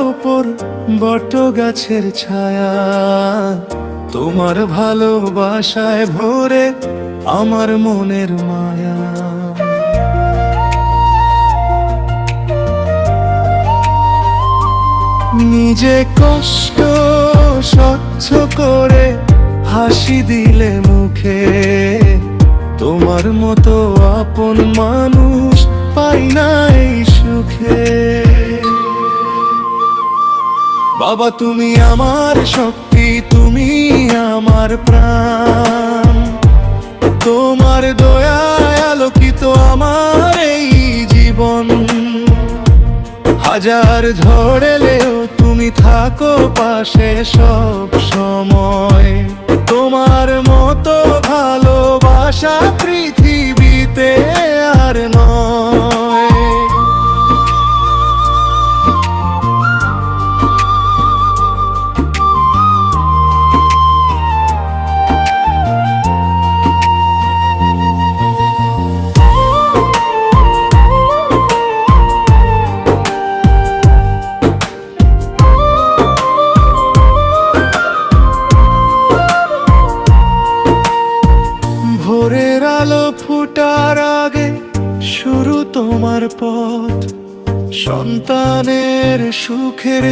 ওপর বট গাছের ছায়া, তোমার ভালোবাসায় ভরে আমার মনের মায়া। নিজে কষ্ট সহ্য করে হাসি দিলে মুখে, তোমার মতো আপন মানুষ পাই না এই সুখে। বাবা তুমি আমার শক্তি, তুমি আমার প্রাণ, তোমার দয়ায় আলোকিত আমার এই জীবন। হাজার ঝড় এলেও তুমি থাকো পাশে সব সময়, তোমার মতো ভালোবাসা পৃথিবীতে আর নয়। ভোরের আলো ফুটার আগে শুরু তোমার পথ, সন্তানের সুখের